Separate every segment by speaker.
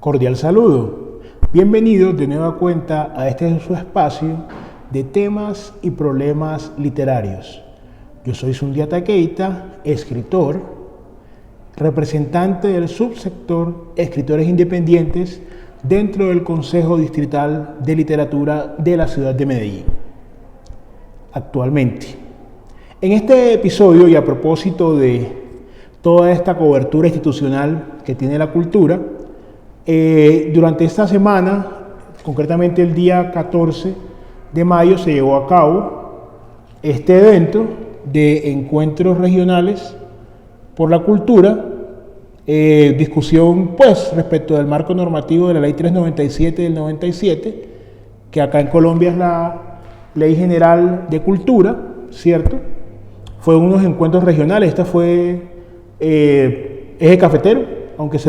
Speaker 1: Cordial saludo. Bienvenidos de nueva cuenta a este su espacio de temas y problemas literarios. Yo soy Sundiata Keita, escritor, representante del subsector Escritores Independientes dentro del Consejo Distrital de Literatura de la ciudad de Medellín. Actualmente, en este episodio y a propósito de toda esta cobertura institucional que tiene la cultura, durante esta semana, concretamente el día 14 de mayo, se llevó a cabo este evento de encuentros regionales por la cultura, discusión pues respecto del marco normativo de la ley 397 del 97, que acá en Colombia es la Ley General de Cultura, ¿cierto? Fue unos encuentros regionales, esta fue Eje Cafetero, aunque se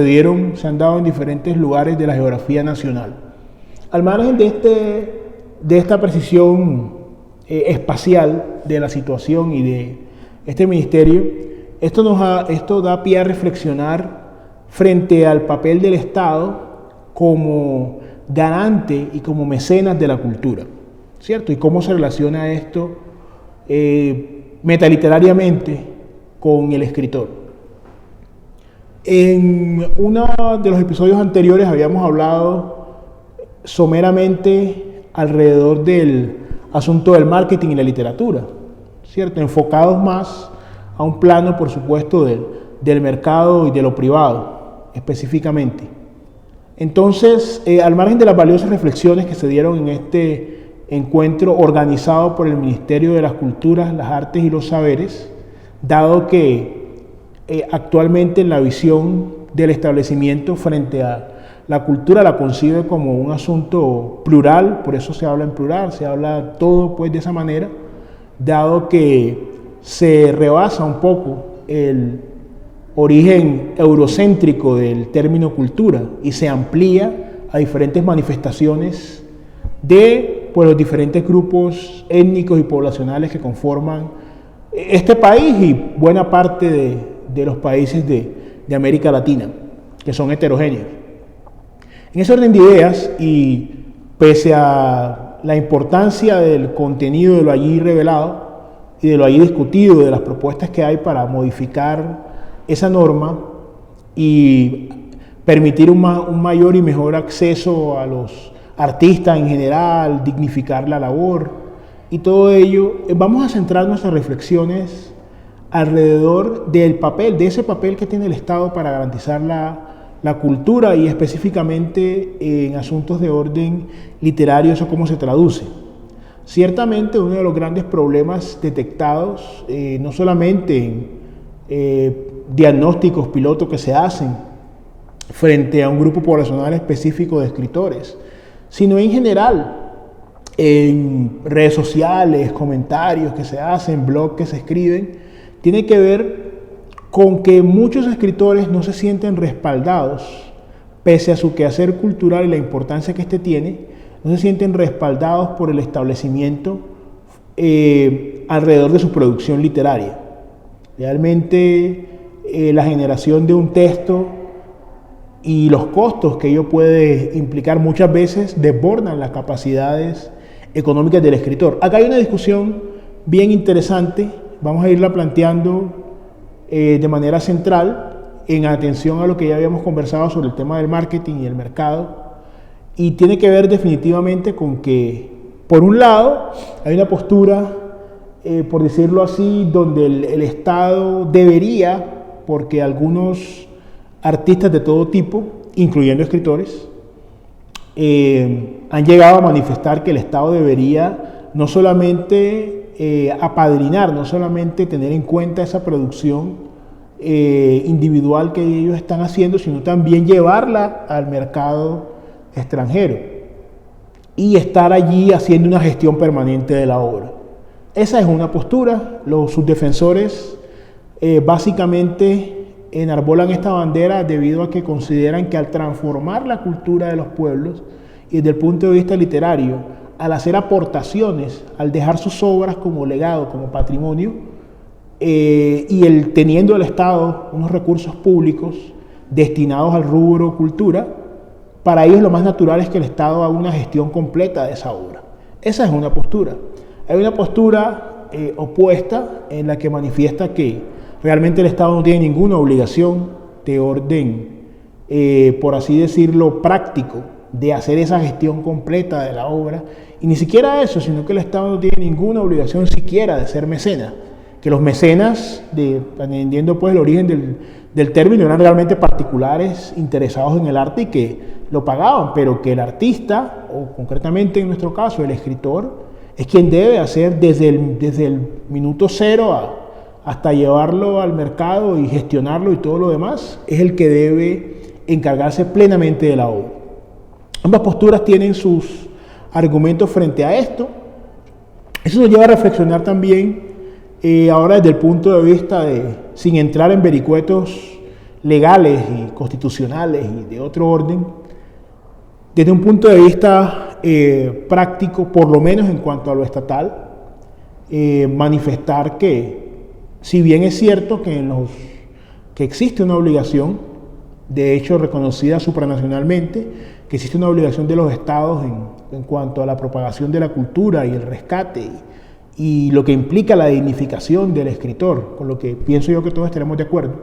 Speaker 1: han dado en diferentes lugares de la geografía nacional. Al margen de esta precisión espacial de la situación y de este ministerio, esto da pie a reflexionar frente al papel del Estado como garante y como mecenas de la cultura, ¿cierto? Y cómo se relaciona esto metaliterariamente con el escritor. En uno de los episodios anteriores habíamos hablado someramente alrededor del asunto del marketing y la literatura, ¿cierto? Enfocados más a un plano, por supuesto, del mercado y de lo privado, específicamente. Entonces, al margen de las valiosas reflexiones que se dieron en este encuentro organizado por el Ministerio de las Culturas, las Artes y los Saberes, dado que actualmente la visión del establecimiento frente a la cultura la concibe como un asunto plural, por eso se habla en plural, se habla todo pues de esa manera, dado que se rebasa un poco el origen eurocéntrico del término cultura y se amplía a diferentes manifestaciones de pues, los diferentes grupos étnicos y poblacionales que conforman este país y buena parte de los países de América Latina, que son heterogéneos. En ese orden de ideas, y pese a la importancia del contenido de lo allí revelado y de lo allí discutido, de las propuestas que hay para modificar esa norma y permitir un mayor y mejor acceso a los artistas en general, dignificar la labor y todo ello, vamos a centrar nuestras reflexiones alrededor de ese papel que tiene el Estado para garantizar la cultura y específicamente en asuntos de orden literario, eso cómo se traduce. Ciertamente uno de los grandes problemas detectados, no solamente en diagnósticos pilotos que se hacen frente a un grupo poblacional específico de escritores, sino en general en redes sociales, comentarios que se hacen, blogs que se escriben, tiene que ver con que muchos escritores no se sienten respaldados, pese a su quehacer cultural y la importancia que éste tiene, no se sienten respaldados por el establecimiento alrededor de su producción literaria. Realmente la generación de un texto y los costos que ello puede implicar muchas veces desbordan las capacidades económicas del escritor. Acá hay una discusión bien interesante, vamos a irla planteando de manera central en atención a lo que ya habíamos conversado sobre el tema del marketing y el mercado, y tiene que ver definitivamente con que, por un lado, hay una postura, por decirlo así, donde el Estado debería, porque algunos artistas de todo tipo, incluyendo escritores, han llegado a manifestar que el Estado debería no solamente apadrinar, no solamente tener en cuenta esa producción individual que ellos están haciendo, sino también llevarla al mercado extranjero y estar allí haciendo una gestión permanente de la obra. Esa es una postura. Sus defensores básicamente enarbolan esta bandera debido a que consideran que al transformar la cultura de los pueblos y desde el punto de vista literario, al hacer aportaciones, al dejar sus obras como legado, como patrimonio, y teniendo el Estado unos recursos públicos destinados al rubro cultura, para ellos lo más natural es que el Estado haga una gestión completa de esa obra. Esa es una postura. Hay una postura opuesta en la que manifiesta que realmente el Estado no tiene ninguna obligación de orden, por así decirlo, práctico, de hacer esa gestión completa de la obra, y ni siquiera eso, sino que el Estado no tiene ninguna obligación siquiera de ser mecenas, que los mecenas, entendiendo pues el origen del término, eran realmente particulares interesados en el arte y que lo pagaban, pero que el artista, o concretamente en nuestro caso el escritor, es quien debe hacer desde el minuto cero hasta llevarlo al mercado y gestionarlo y todo lo demás, es el que debe encargarse plenamente de la obra. Ambas posturas tienen sus argumentos frente a esto. Eso nos lleva a reflexionar también, ahora desde el punto de vista sin entrar en vericuetos legales y constitucionales y de otro orden, desde un punto de vista práctico, por lo menos en cuanto a lo estatal, manifestar que, si bien es cierto que existe una obligación, de hecho reconocida supranacionalmente, que existe una obligación de los estados en cuanto a la propagación de la cultura y el rescate y lo que implica la dignificación del escritor, con lo que pienso yo que todos estaremos de acuerdo.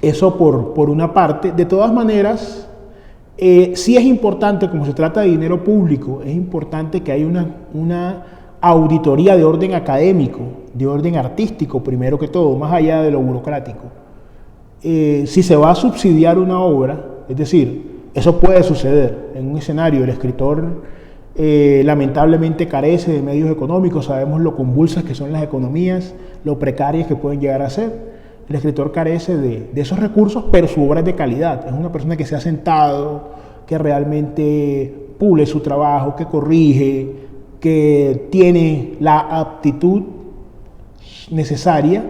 Speaker 1: Eso por una parte. De todas maneras, sí es importante, como se trata de dinero público, es importante que haya una auditoría de orden académico, de orden artístico, primero que todo, más allá de lo burocrático. Si se va a subsidiar una obra, es decir, eso puede suceder en un escenario, el escritor lamentablemente carece de medios económicos, sabemos lo convulsas que son las economías, lo precarias que pueden llegar a ser. El escritor carece de esos recursos, pero su obra es de calidad, es una persona que se ha sentado, que realmente pule su trabajo, que corrige, que tiene la aptitud necesaria,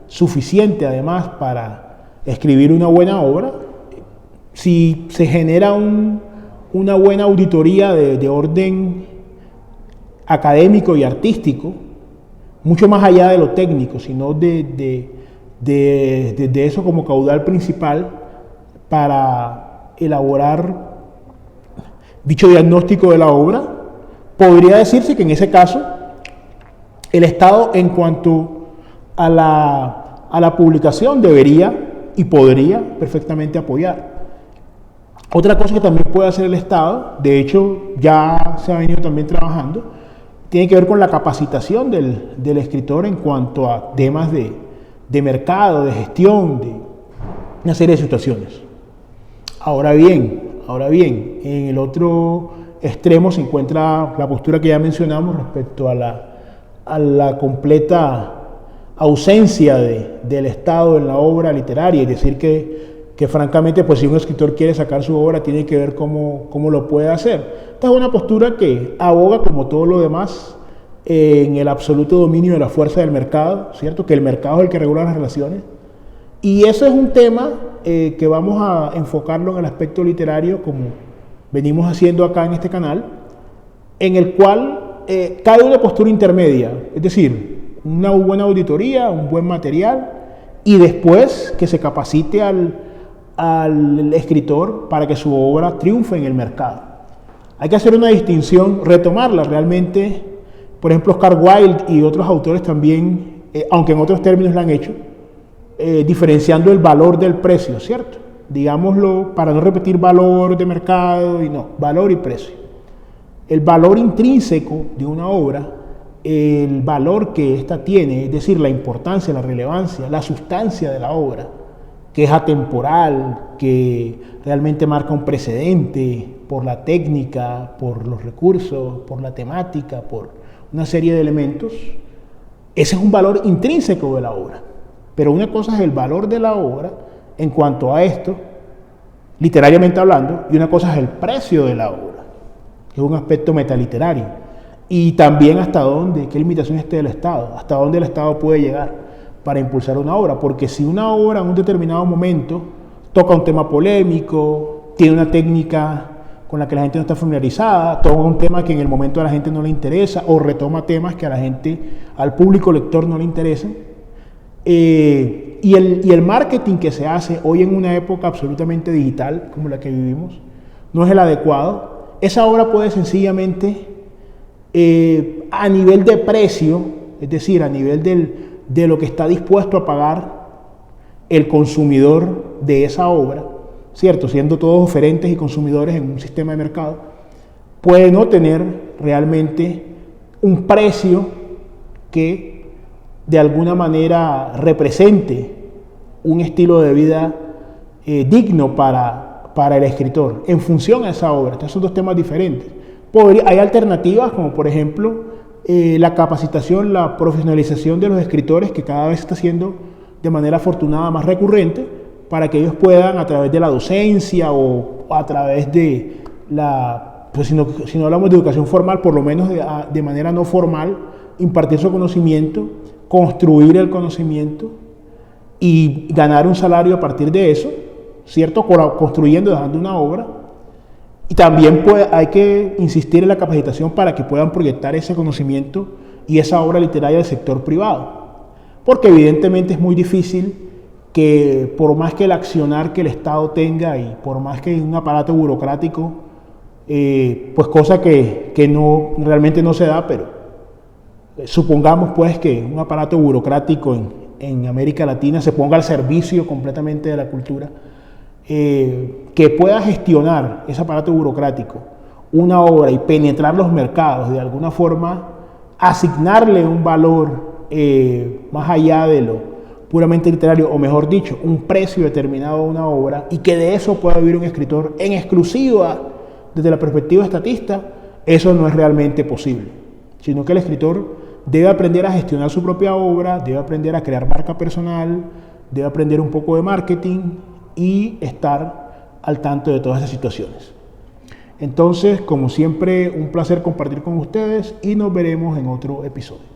Speaker 1: suficiente además para escribir una buena obra. Si se genera una buena auditoría de orden académico y artístico, mucho más allá de lo técnico, sino de eso como caudal principal para elaborar dicho diagnóstico de la obra, podría decirse que en ese caso el Estado, en cuanto a la publicación, debería y podría perfectamente apoyar. Otra cosa que también puede hacer el Estado, de hecho ya se ha venido también trabajando, tiene que ver con la capacitación del escritor en cuanto a temas de mercado, de gestión, de una serie de situaciones. Ahora bien, en el otro extremo se encuentra la postura que ya mencionamos respecto a la completa ausencia del Estado en la obra literaria, es decir, que francamente, pues si un escritor quiere sacar su obra, tiene que ver cómo lo puede hacer. Esta es una postura que aboga, como todo lo demás, en el absoluto dominio de la fuerza del mercado, ¿cierto? Que el mercado es el que regula las relaciones. Y eso es un tema que vamos a enfocarlo en el aspecto literario, como venimos haciendo acá en este canal, en el cual cae una postura intermedia, es decir, una buena auditoría, un buen material, y después que se capacite al escritor para que su obra triunfe en el mercado. Hay que hacer una distinción, retomarla realmente. Por ejemplo, Oscar Wilde y otros autores también, aunque en otros términos la han hecho, diferenciando el valor del precio, ¿cierto? Digámoslo, para no repetir valor de mercado, y no, valor y precio. El valor intrínseco de una obra, el valor que ésta tiene, es decir, la importancia, la relevancia, la sustancia de la obra, que es atemporal, que realmente marca un precedente por la técnica, por los recursos, por la temática, por una serie de elementos. Ese es un valor intrínseco de la obra. Pero una cosa es el valor de la obra en cuanto a esto, literariamente hablando, y una cosa es el precio de la obra, que es un aspecto metaliterario. Y también hasta dónde, qué limitaciones tiene el Estado, hasta dónde el Estado puede llegar para impulsar una obra. Porque si una obra en un determinado momento toca un tema polémico, tiene una técnica con la que la gente no está familiarizada, toca un tema que en el momento a la gente no le interesa, o retoma temas que a la gente, al público lector no le interesan, y y el marketing que se hace hoy en una época absolutamente digital como la que vivimos no es el adecuado. Esa obra puede sencillamente, a nivel de precio, es decir, a nivel de lo que está dispuesto a pagar el consumidor de esa obra, ¿cierto? Siendo todos oferentes y consumidores en un sistema de mercado, puede no tener realmente un precio que de alguna manera represente un estilo de vida digno para el escritor en función a esa obra. Estos son dos temas diferentes. Hay alternativas como por ejemplo la capacitación, la profesionalización de los escritores, que cada vez está siendo de manera afortunada más recurrente, para que ellos puedan a través de la docencia o a través de la, pues si no hablamos de educación formal, por lo menos de manera no formal, impartir su conocimiento, construir el conocimiento y ganar un salario a partir de eso, ¿cierto? Construyendo, dejando una obra. Y también hay que insistir en la capacitación para que puedan proyectar ese conocimiento y esa obra literaria del sector privado. Porque evidentemente es muy difícil que, por más que el accionar que el Estado tenga y por más que un aparato burocrático, pues cosa que no, realmente no se da, pero supongamos pues que un aparato burocrático en América Latina se ponga al servicio completamente de la cultura, que pueda gestionar ese aparato burocrático una obra y penetrar los mercados, de alguna forma asignarle un valor más allá de lo puramente literario, o mejor dicho, un precio determinado a una obra, y que de eso pueda vivir un escritor en exclusiva desde la perspectiva estatista, eso no es realmente posible, sino que el escritor debe aprender a gestionar su propia obra, debe aprender a crear marca personal, debe aprender un poco de marketing y estar al tanto de todas esas situaciones. Entonces, como siempre, un placer compartir con ustedes y nos veremos en otro episodio.